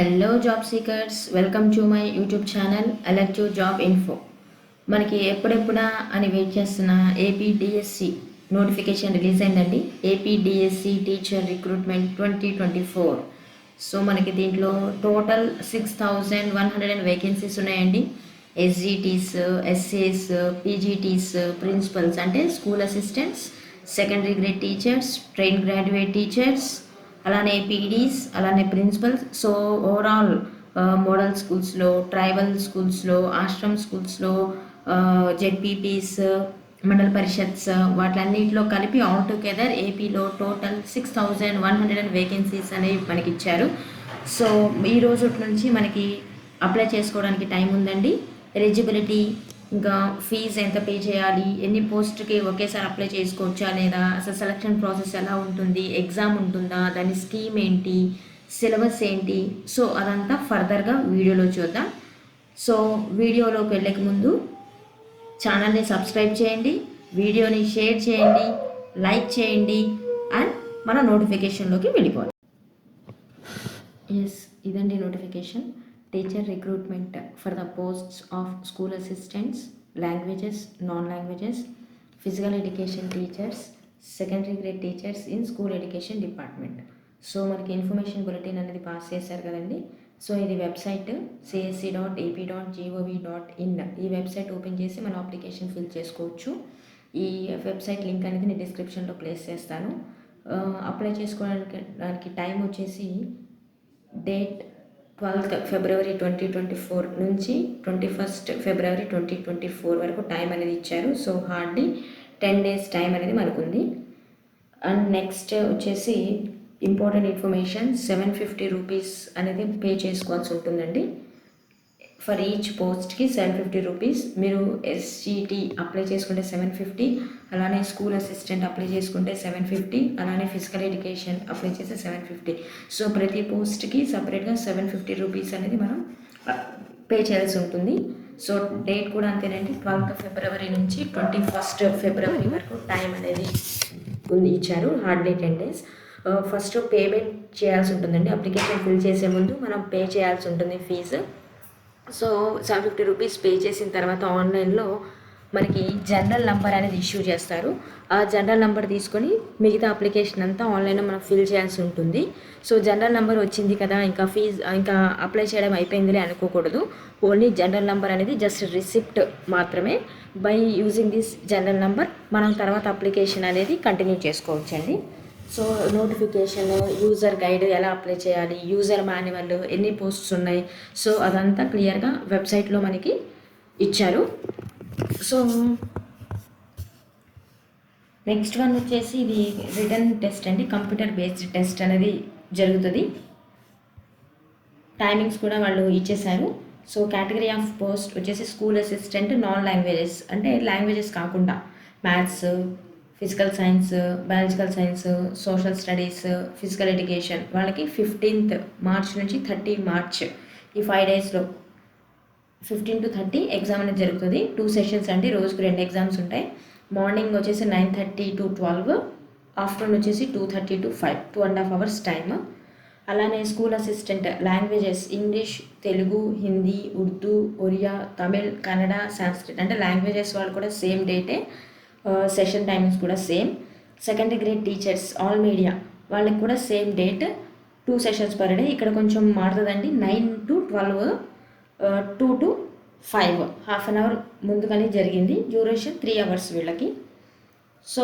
Hello job seekers, welcome to my YouTube channel elective job info. మనకి ఎప్పుడెప్పుడా అని wait చేస్తున్న ఏపీడిఎస్సి నోటిఫికేషన్ రిలీజ్ అయిందండి. APDSC teacher recruitment 2024. సో మనకి దీంట్లో టోటల్ 6,100 వేకెన్సీస్ ఉన్నాయండి. ఎస్జిటీస్, ఎస్ఏస్, పీజీటీస్, ప్రిన్సిపల్స్ అంటే school assistants, secondary grade teachers, train graduate teachers, అలానే పీడీస్, అలానే ప్రిన్సిపల్స్. సో ఓవరాల్ మోడల్ స్కూల్స్లో, ట్రైబల్ స్కూల్స్లో, ఆశ్రమ్ స్కూల్స్లో, జెడ్పీపీస్, మండల పరిషత్స్, వాటిలన్నింటిలో కలిపి ఆల్ టుగెదర్ ఏపీలో టోటల్ 6,100 వేకెన్సీస్ అనేవి మనకి ఇచ్చారు. సో ఈ రోజు నుంచి మనకి అప్లై చేసుకోవడానికి టైం ఉందండి. ఎలిజిబిలిటీ, ఇంకా ఫీజు ఎంత పే చేయాలి, ఎన్ని పోస్ట్కి ఒకేసారి అప్లై చేసుకోవచ్చా లేదా, అసలు సెలక్షన్ ప్రాసెస్ ఎలా ఉంటుంది, ఎగ్జామ్ ఉంటుందా, దాని స్కీమ్ ఏంటి, సిలబస్ ఏంటి, సో అదంతా ఫర్దర్గా వీడియోలో చూద్దాం. సో వీడియోలోకి వెళ్ళక ముందు ఛానల్ని సబ్స్క్రైబ్ చేయండి, వీడియోని షేర్ చేయండి, లైక్ చేయండి అండ్ మన నోటిఫికేషన్లోకి వెళ్ళిపోవాలి. ఎస్, ఇదండి notification. Teacher recruitment for the posts of school assistants, languages, non languages, physical education teachers, secondary grade teachers in school education department. So మనకి ఇన్ఫర్మేషన్ బులెటిన్ అనేది పాస్ చేశారు కదండి. సో ఇది వెబ్సైట్ csc.ap.gov.in. ఈ website open చేసి మనం application fill చేసుకోవచ్చు. ఈ వెబ్సైట్ లింక్ అనేది నేను డిస్క్రిప్షన్లో ప్లేస్ చేస్తాను. అప్లై చేసుకోవడానికి టైం వచ్చేసి డేట్ 12th February 2024 నుంచి 21st February 2024 వరకు టైం అనేది ఇచ్చారు. సో హార్డ్లీ 10 days టైం అనేది మనకుంది. అండ్ నెక్స్ట్ వచ్చేసి ఇంపార్టెంట్ ఇన్ఫర్మేషన్, 750 రూపీస్ అనేది పే చేసుకోవాల్సి ఉంటుందండి. ఫర్ ఈచ్ పోస్ట్కి 750 రూపీస్. మీరు ఎస్జిటి అప్లై చేసుకుంటే 750, అలానే స్కూల్ అసిస్టెంట్ అప్లై చేసుకుంటే 750, అలానే ఫిజికల్ ఎడ్యుకేషన్ అప్లై చేస్తే 750. సో ప్రతి పోస్ట్కి సపరేట్గా 750 రూపీస్ అనేది మనం పే చేయాల్సి ఉంటుంది. సో డేట్ కూడా అంతేనండి, 12th February నుంచి 21st February వరకు టైం అనేది ఇచ్చారు, హార్డ్లీ 10 days. ఫస్ట్ పేమెంట్ చేయాల్సి ఉంటుందండి. అప్లికేషన్ ఫిల్ చేసే ముందు మనం పే చేయాల్సి ఉంటుంది ఫీజు. సో 750 రూపీస్ పే చేసిన తర్వాత ఆన్లైన్లో మనకి జనరల్ నంబర్ అనేది ఇష్యూ చేస్తారు. ఆ జనరల్ నంబర్ తీసుకొని మిగతా అప్లికేషన్ అంతా ఆన్లైన్లో మనం ఫిల్ చేయాల్సి ఉంటుంది. సో జనరల్ నంబర్ వచ్చింది కదా, ఇంకా ఇంకా అప్లై చేయడం అయిపోయిందిలే అనుకోకూడదు. ఓన్లీ జనరల్ నంబర్ అనేది జస్ట్ రిసిప్ట్ మాత్రమే. By using this general number మనం తర్వాత అప్లికేషన్ అనేది కంటిన్యూ చేసుకోవచ్చండి. సో నోటిఫికేషన్, యూజర్ గైడ్ ఎలా అప్లై చేయాలి, యూజర్ మాన్యువల్, ఎన్ని పోస్ట్స్ ఉన్నాయి, సో అదంతా క్లియర్గా వెబ్సైట్లో మనకి ఇచ్చారు. సో నెక్స్ట్ వన్ వచ్చేసి ఇది రిటర్న్ టెస్ట్ అండి. కంప్యూటర్ బేస్డ్ టెస్ట్ అనేది జరుగుతుంది. టైమింగ్స్ కూడా వాళ్ళు ఇచ్చేసారు. సో కేటగిరీ ఆఫ్ పోస్ట్ వచ్చేసి స్కూల్ అసిస్టెంట్, నాన్ లాంగ్వేజెస్ అంటే లాంగ్వేజెస్ కాకుండా maths, physical science, biological science, social studies, physical education వాళ్ళకి 15th March నుంచి 30 March ఈ 5 daysలో 15 to 30 ఎగ్జామ్ అనేది జరుగుతుంది. 2 sessions అండి, రోజుకు 2 ఎగ్జామ్స్ ఉంటాయి. మార్నింగ్ వచ్చేసి 9:30 to 12, ఆఫ్టర్నూన్ వచ్చేసి 2:30 to 5, 2.5 hours టైమ్. అలానే school assistant languages English, Telugu, Hindi, Urdu, Oriya, Tamil, Kannada, Sanskrit అంటే లాంగ్వేజెస్ వాళ్ళు కూడా సేమ్ డేటే, సెషన్ టైమింగ్స్ కూడా same. Secondary grade teachers all media వాళ్ళకి కూడా same date, 2 sessions per day. ఇక్కడ కొంచెం మారుతుందండి, 9 to 12, 2 to 5, half an hour ముందుగానే జరిగింది. డ్యూరేషన్ 3 hours వీళ్ళకి. సో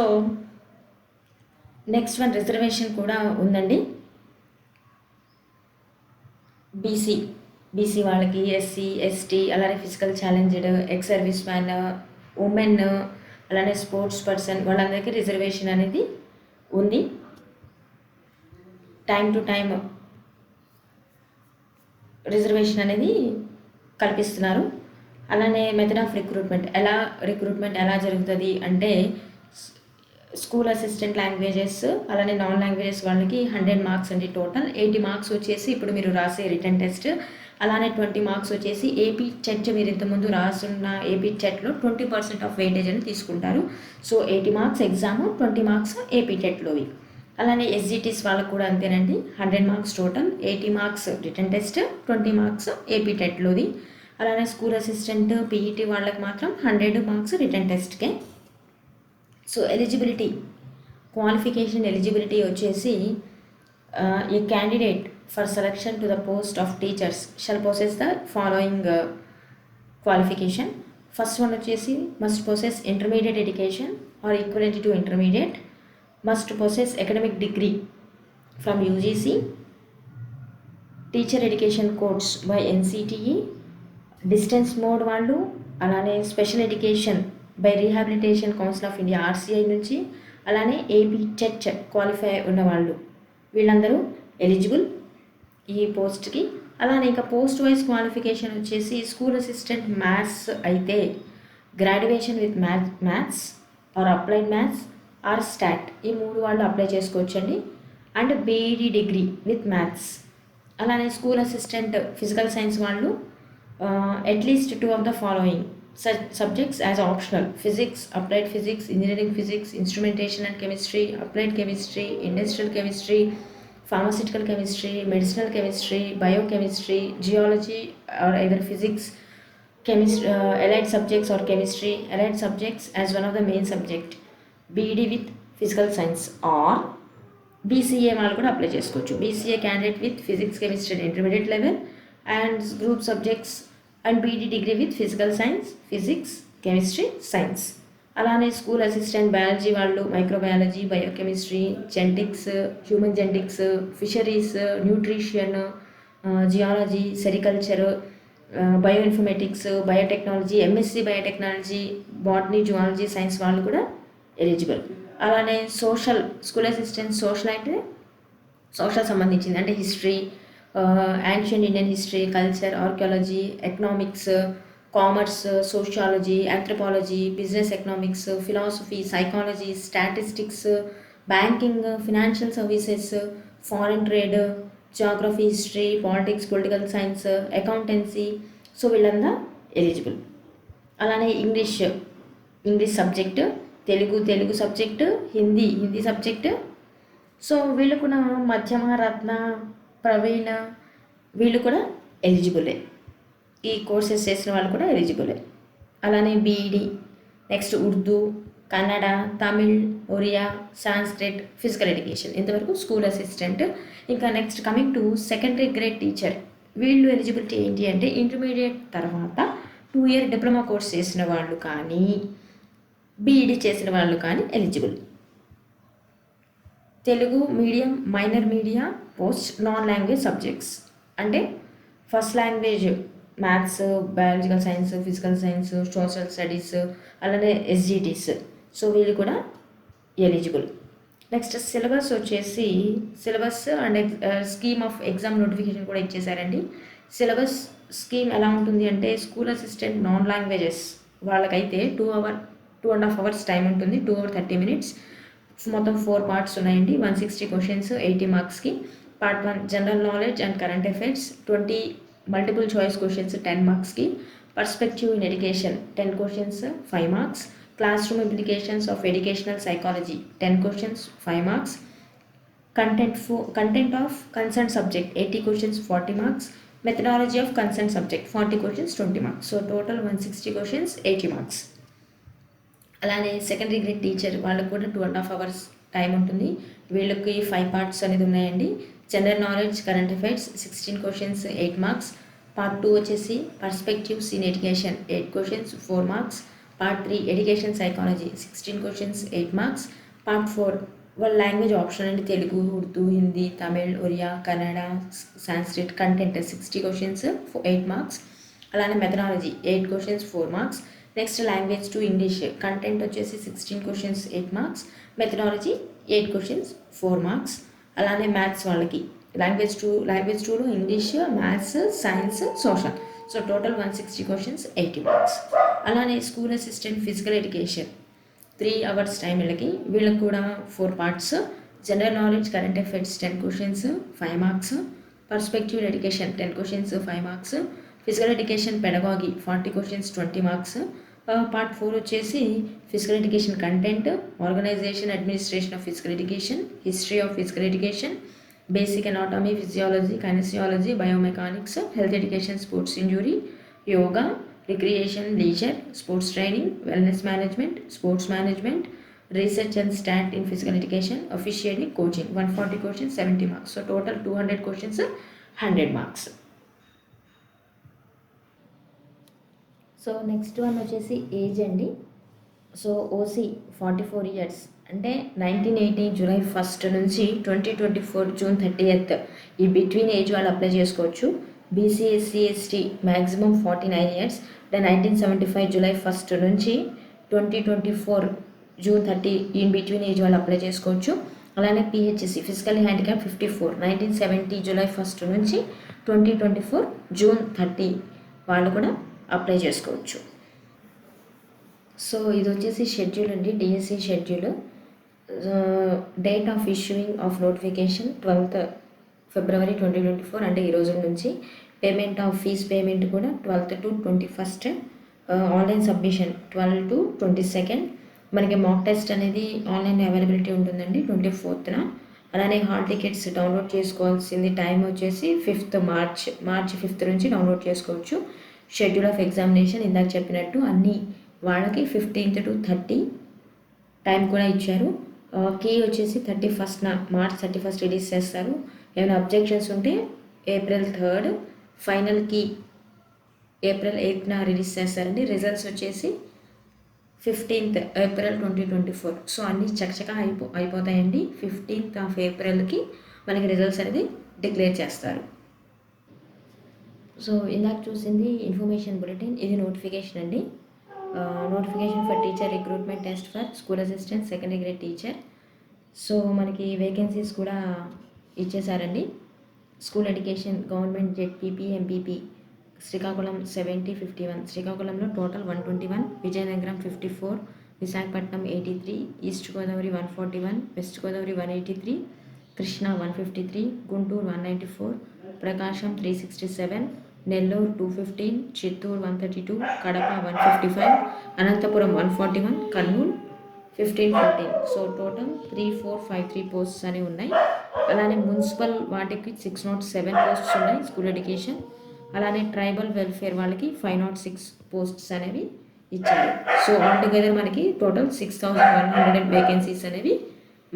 నెక్స్ట్ వన్ రిజర్వేషన్ కూడా ఉందండి. బీసీ వాళ్ళకి, ఎస్సీ, ఎస్టీ, అలానే physical challenged, ex service man, women, అలానే స్పోర్ట్స్ పర్సన్ వాళ్ళందరికీ రిజర్వేషన్ అనేది ఉంది. టైం టు టైం రిజర్వేషన్ అనేది కల్పిస్తున్నారు. అలానే మెథడ్ ఆఫ్ రిక్రూట్మెంట్ ఎలా జరుగుతుంది అంటే, స్కూల్ అసిస్టెంట్ లాంగ్వేజెస్ అలానే నాన్ లాంగ్వేజెస్ వాళ్ళకి 100 marks అండి. టోటల్ 80 marks వచ్చేసి ఇప్పుడు మీరు రాసే రిటర్న్ టెస్ట్, అలానే 20 marks వచ్చేసి ఏపీ చెట్, మీరు ఇంతకుముందు రాస్తున్న ఏపీ చెట్లో 20% ఆఫ్ వెయిటేజ్ అని తీసుకుంటారు. So 80 marks exam, 20 marks AP చెట్లోవి. అలానే ఎస్జిటీస్ వాళ్ళకు కూడా అంతేనండి. 100 marks total, 80 marks written test, 20 marks AP టెట్లోది. అలానే స్కూల్ అసిస్టెంట్ పీఈటీ వాళ్ళకి మాత్రం 100 మార్క్స్ రిటన్ టెస్ట్కే. సో ఎలిజిబిలిటీ, క్వాలిఫికేషన్ ఎలిజిబిలిటీ వచ్చేసి a candidate for selection to the post of teachers shall possess the following qualification. First one వచ్చేసి must possess intermediate education or equivalent to intermediate, must possess academic degree from UGC, teacher education course by NCTE, distance mode వాళ్ళు, అలానే special education by rehabilitation council of India RCI నుంచి, అలానే AP TET qualify ఉన్నవాళ్ళు, వీళ్ళందరూ eligible ఈ పోస్ట్కి. అలానే ఇంకా పోస్ట్ వైజ్ క్వాలిఫికేషన్ వచ్చేసి స్కూల్ అసిస్టెంట్ మ్యాథ్స్ అయితే graduation with maths or applied maths or stat, ఈ 3 వాళ్ళు అప్లై చేసుకోవచ్చండి. And BEd degree with maths. అలానే స్కూల్ అసిస్టెంట్ ఫిజికల్ సైన్స్ వాళ్ళు at least 2 of the following subjects as optional: physics, applied physics, engineering physics, instrumentation and chemistry, applied chemistry, industrial chemistry, pharmaceutical chemistry, medicinal chemistry, biochemistry, geology or either physics, chemistry, allied subjects or chemistry, allied subjects as one of the main subject. BEd with physical science or BCA వాళ్ళు కూడా apply చేసుకోవచ్చు. BCA candidate with physics chemistry intermediate level and group subjects and BEd degree with physical science, physics, chemistry, science. అలానే school assistant biology వాళ్ళు microbiology, biochemistry, genetics, human genetics, fisheries, nutrition, geology, sericulture, bio informatics, biotechnology, MSc biotechnology, botany, zoology science వాళ్ళు కూడా eligible. అలానే social, school assistant social అంటే social సంబంధించింది, అంటే history, ancient Indian history, culture, archaeology, economics, commerce, sociology, anthropology, business economics, philosophy, psychology, statistics, banking, financial services, foreign trade, geography, history, politics, political science, accountancy. So వీళ్ళంతా eligible. అలానే English subject, Telugu subject, Hindi subject. So వీళ్ళు కూడా మధ్యమ, రత్న, ప్రవీణ వీళ్ళు కూడా ఎలిజిబులే. ఈ courses చేసిన వాళ్ళు కూడా ఎలిజిబులే. అలానే BEd, next Urdu, Kannada, Tamil, Oriya, Sanskrit, physical education, ఇంతవరకు స్కూల్ అసిస్టెంట్. ఇంకా next coming to secondary grade teacher, వీళ్ళు ఎలిజిబిలిటీ ఏంటి అంటే ఇంటర్మీడియట్ తర్వాత 2 ఇయర్ డిప్లొమా కోర్స్ చేసిన వాళ్ళు కానీ బీఈడి చేసిన వాళ్ళు కానీ eligible. Telugu medium, minor media, post non language subjects అంటే first language maths, biological science, physical science, social studies, అలానే ఎస్జిటీస్. సో వీళ్ళు కూడా ఎలిజిబుల్. నెక్స్ట్ సిలబస్ వచ్చేసి syllabus and scheme of exam notification కూడా ఇచ్చేసారండి. సిలబస్ స్కీమ్ ఎలా ఉంటుంది అంటే స్కూల్ అసిస్టెంట్ నాన్ లాంగ్వేజెస్ వాళ్ళకైతే 2.5 hours టైం ఉంటుంది, 2 hours 30 minutes. మొత్తం 4 parts ఉన్నాయండి, 160 questions 80 marksకి. Part 1 general knowledge and current affairs, 20 multiple choice questions 10 marksకి. Perspective in education 10 questions 5 marks. Classroom implications of educational psychology 10 questions 5 marks. Content of concern subject 80 questions 40 marks. Methodology of concern subject 40 questions 20 marks. So total 160 questions 80 marks. అలానే secondary grade teacher వాళ్ళకు కూడా 2.5 hours time ఉంటుంది. వీళ్ళకి 5 parts అనేది ఉన్నాయండి. General knowledge, current affairs 16 questions 8 marks. Part 2 వచ్చేసి perspectives in education 8 questions 4 marks. Part 3 education psychology 16 questions 8 marks. Part 4 వాళ్ళ language option అండి, Telugu, Urdu, Hindi, Tamil, Oriya, Kannada, Sanskrit. Content 60 questions 8 marks. అలానే methodology 8 questions 4 marks. Next language 2 English, content వచ్చేసి 16 questions 8 marks. Methodology 8 questions 4 marks. అలానే maths వాళ్ళకి language 2లో English, maths, science, social. So total 160 questions 80 marks. అలానే school assistant physical education 3 hours time వీళ్ళకి కూడా 4 parts. General knowledge, current affairs 10 questions 5 marks. Perspective education 10 questions 5 marks. Physical education pedagogy 40 questions 20 marks. Part 4 వచ్చేసి physical education content, organisation administration of physical education, history of physical education, basic anatomy, physiology, kinesiology, biomechanics, health education, sports injury, yoga, recreation, leisure, sports training, wellness management, sports management, research and start in physical education, officially coaching. 140 questions, 70 marks. So total 200 questions, 100 marks. So next one వచ్చేసి age అండి. So OC 44 years అంటే 1980 July 1 నుంచి 2024 June 30 ఈ between age వాళ్ళు apply చేసుకోవచ్చు. BC, SC, ST maximum 49 years అంటే 1975 July 1 నుంచి 2024 June 30 ఈ బిట్వీన్ ఏజ్ వాళ్ళు అప్లై చేసుకోవచ్చు. అలానే పిహెచ్సి ఫిజికల్ హ్యాండిక్యాప్ 54 1970 జూలై 1 నుంచి 2024 జూన్ 30 వాళ్ళు కూడా అప్లై చేసుకోవచ్చు. సో ఇది వచ్చేసి షెడ్యూల్ అండి, DSC schedule. Date of issuing of notification 12th ఫిబ్రవరి 2024 అంటే ఈ రోజు నుంచి. పేమెంట్ ఆఫ్ ఫీజ్ పేమెంట్ కూడా 12th to 21st. Online submission 12 to 22nd. మనకి మాక్ టెస్ట్ అనేది ఆన్లైన్ అవైలబిలిటీ ఉంటుందండి 24th. అలానే హాల్ టికెట్స్ డౌన్లోడ్ చేసుకోవాల్సింది టైం వచ్చేసి 5th మార్చ్ 5th నుంచి డౌన్లోడ్ చేసుకోవచ్చు. షెడ్యూల్ ఆఫ్ ఎగ్జామినేషన్ ఇందాక చెప్పినట్టు అన్ని వాళ్ళకి 15th to 30 టైం కూడా ఇచ్చారు. కీ వచ్చేసి మార్చ్ 31 రిలీజ్ చేస్తారు. ఏమైనా అబ్జెక్షన్స్ ఉంటే April 3 final key April 8 release చేస్తారండి. రిజల్ట్స్ వచ్చేసి 15th April 2024. సో అన్నీ చకచకా అయిపోతాయండి. 15th of Aprilకి మనకి రిజల్ట్స్ అనేది డిక్లేర్ చేస్తారు. సో ఇందాక చూసింది ఇన్ఫర్మేషన్ బులెటిన్, ఇది నోటిఫికేషన్ అండి. Notification for teacher recruitment test for school assistant secondary grade teacher. So మనకి వేకెన్సీస్ కూడా ఇచ్చేసారండి. School education government ZPP MPP Srikakulam 70 51, శ్రీకాకుళంలో total 121, Vizianagaram 54, Visakhapatnam 83, east Godavari 141, west Godavari 183, Krishna 153, Guntur 194, Prakasam 367, Nellore 215, Chittoor 132, Kadapa 155, Anantapur 141, Kurnool 1514. So total 3453 posts అనేవి ఉన్నాయి. అలానే మున్సిపల్ వాటికి 607 పోస్ట్స్ ఉన్నాయి స్కూల్ ఎడ్యుకేషన్. అలానే ట్రైబల్ వెల్ఫేర్ వాళ్ళకి 506 పోస్ట్స్ అనేవి ఇచ్చారు. సో ఆల్టుగెదర్ మనకి టోటల్ 6100 వేకెన్సీస్ అనేవి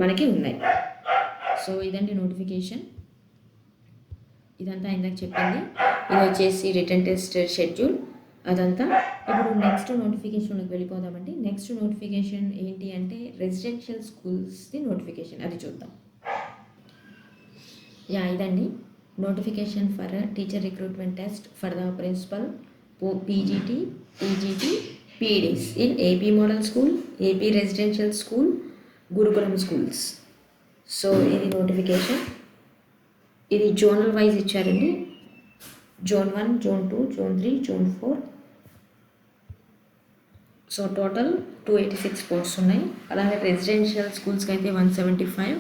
మనకి ఉన్నాయి. సో ఇదండి నోటిఫికేషన్, ఇదంతా ఇందాక చెప్పింది. ఇది వచ్చేసి రిటర్న్ టెస్ట్ షెడ్యూల్ అదంతా. ఇప్పుడు నెక్స్ట్ నోటిఫికేషన్లోకి వెళ్ళిపోదామండి. నెక్స్ట్ నోటిఫికేషన్ ఏంటి అంటే రెసిడెన్షియల్ స్కూల్స్ది నోటిఫికేషన్, అది చూద్దాం. ఇదండి notification for teacher recruitment test for the principal PGT, TGT, PDs in AP model school, AP residential school, Gurukulam schools. So ఇది నోటిఫికేషన్. ఇది జోనల్ వైజ్ ఇచ్చారండి. Zone 1, zone 2, zone 3, zone 4. So total 286 posts ఉన్నాయి. అలాగే residential స్కూల్స్కి అయితే 175,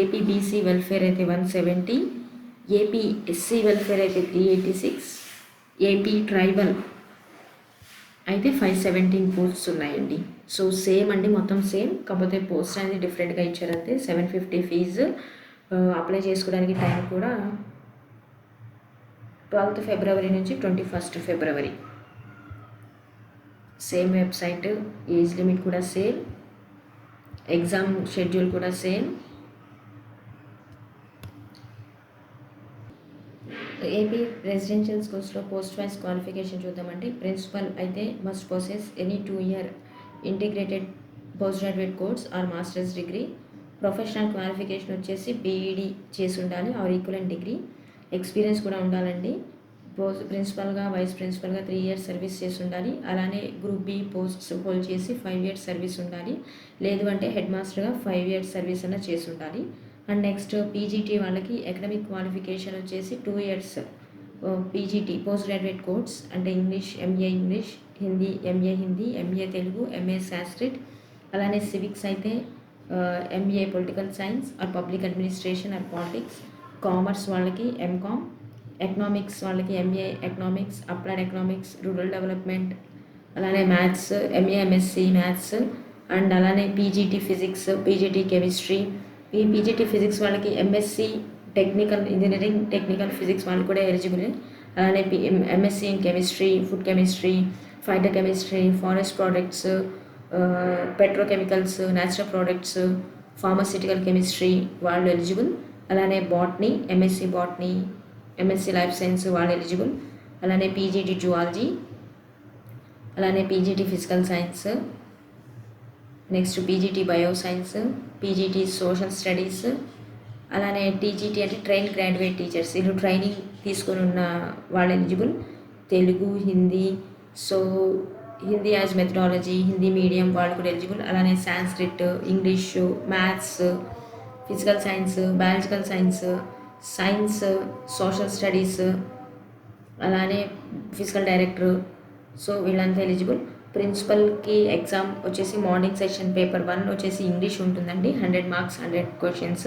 AP BC welfare అయితే 170, AP SC welfare అయితే 386, AP tribal అయితే 517 పోస్ట్స్ ఉన్నాయండి. సో సేమ్ అండి, మొత్తం సేమ్, కాకపోతే పోస్ట్ అనేది డిఫరెంట్గా ఇచ్చారంతే. 750 ఫీజు. అప్లై చేసుకోవడానికి టైం కూడా 12th ఫిబ్రవరి నుంచి 21st ఫిబ్రవరి. సేమ్ వెబ్సైట్, ఏజ్ లిమిట్ కూడా సేమ్, ఎగ్జామ్ షెడ్యూల్ కూడా సేమ్. ఏపీ రెసిడెన్షియల్ స్కూల్స్లో పోస్ట్ వైజ్ క్వాలిఫికేషన్ చూద్దామంటే ప్రిన్సిపల్ అయితే must possess any 2 year integrated post graduate course or masters degree. Professional qualification వచ్చేసి బీఈడి చేసి ఉండాలి ఆర్ ఈక్వలెంట్ డిగ్రీ. ఎక్స్పీరియన్స్ కూడా ఉండాలండి. ప్రిన్సిపల్గా వైస్ ప్రిన్సిపల్గా 3 years సర్వీస్ చేసి ఉండాలి. అలానే గ్రూప్ బి పోస్ట్స్ హోల్డ్ చేసి 5 years సర్వీస్ ఉండాలి. లేదు అంటే హెడ్ మాస్టర్గా 5 years సర్వీస్ అన్న చేసి ఉండాలి. అండ్ నెక్స్ట్ పీజీటీ వాళ్ళకి అకాడమిక్ క్వాలిఫికేషన్ వచ్చేసి 2 years PGT post graduate course అంటే English, MA English, Hindi, MA Hindi, MA Telugu, MA Sanskrit. అలానే సివిక్స్ అయితే MA political science or public administration or politics. Commerce వాళ్ళకి ఎంకామ్, ఎకనామిక్స్ వాళ్ళకి MA economics, applied economics, rural development, అలానే maths, MA, MSc maths and అలానే PGT physics, PGT chemistry. ఈ PGT physics వాళ్ళకి MSc technical engineering, technical physics వాళ్ళు కూడా eligible. అలానే MSc in chemistry, food chemistry, phyto chemistry, forest products, petrochemicals, natural products, pharmaceutical chemistry వాళ్ళు eligible. అలానే botany, MSc botany, MSc life science వాళ్ళు eligible. అలానే PGT zoology, అలానే PGT physical science, next PGT bio science, PGT social studies, అలానే TGT అంటే train graduate teachers, వీళ్ళు training తీసుకొని ఉన్న వాళ్ళు eligible. Telugu, Hindi, so Hindi as methodology, Hindi medium వాళ్ళు కూడా ఎలిజిబుల్. అలానే Sanskrit, English, maths, physical science, biological science, science, social studies, అలానే ఫిజికల్ డైరెక్టర్, సో వీళ్ళంతా ఎలిజిబుల్. ప్రిన్సిపల్కి ఎగ్జామ్ వచ్చేసి మార్నింగ్ సెషన్ పేపర్ 1 వచ్చేసి ఇంగ్లీష్ ఉంటుందండి. 100 మార్క్స్, 100 క్వశ్చన్స్,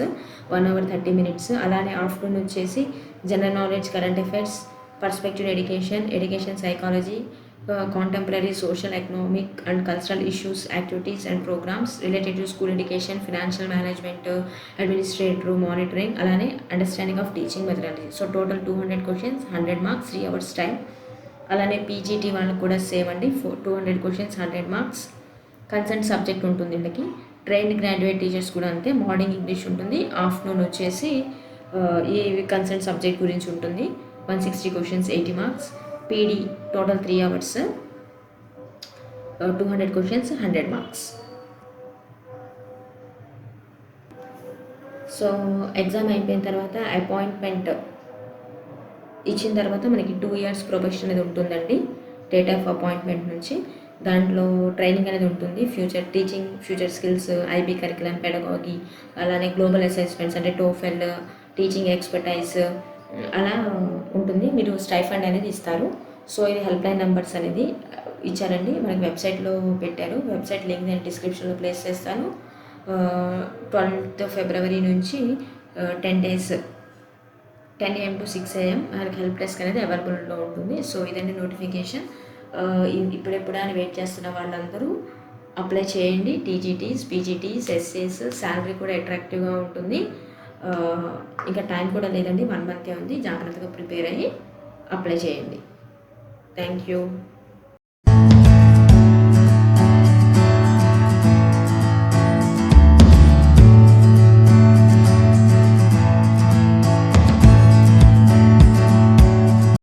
1 hour 30 minutes. అలానే ఆఫ్టర్నూన్ వచ్చేసి general knowledge, current affairs, perspective education, education psychology, contemporary social, economic and cultural issues, activities and programmes related to school education, financial management, administrative, monitoring, అలానే understanding of teaching methodology. So total 200 questions, 100 marks, 3 hours time. అలానే PGT వాళ్ళకి కూడా same అండి, 200 questions, 100 marks. Concern subject ఉంటుంది వీళ్ళకి. Trained graduate teachers కూడా అంతే. Morning English ఉంటుంది, ఆఫ్టర్నూన్ వచ్చేసి ఈ కన్సర్న్ సబ్జెక్ట్ గురించి ఉంటుంది. 160 questions, 80 marks. PD total 3 hours, 200 questions, 100 marks. So exam అయిపోయిన తర్వాత అపాయింట్మెంట్ ఇచ్చిన తర్వాత మనకి 2 years ప్రొబేషన్ అనేది ఉంటుందండి డేట్ ఆఫ్ అపాయింట్మెంట్ నుంచి. దాంట్లో ట్రైనింగ్ అనేది ఉంటుంది, future teaching, future skills, IB curriculum, pedagogy, అలానే గ్లోబల్ అసెస్మెంట్స్ అంటే టోఫెల్, టీచింగ్ ఎక్స్పర్టైజ్ అలా ఉంటుంది. మీరు స్టైఫండ్ అనేది ఇస్తారు. సో ఇది హెల్ప్ లైన్ నెంబర్స్ అనేది ఇచ్చారండి, మనకి వెబ్సైట్లో పెట్టారు. వెబ్సైట్ లింక్ నేను డిస్క్రిప్షన్లో ప్లేస్ చేస్తాను. 12th February నుంచి 10 days 10 AM to 6 AM మనకి హెల్ప్ డెస్క్ అనేది అవైలబుల్లో ఉంటుంది. సో ఇదండి నోటిఫికేషన్. ఇప్పుడెప్పుడు అని వెయిట్ చేస్తున్న వాళ్ళందరూ అప్లై చేయండి. టీజీటీస్, పీజీటీస్, ఎస్ఏస్, శాలరీ కూడా అట్రాక్టివ్గా ఉంటుంది. ఇంకా టైం కూడా లేదండి, 1 month ఉంది. జాగ్రత్తగా ప్రిపేర్ అయ్యి అప్లై చేయండి. Thank you.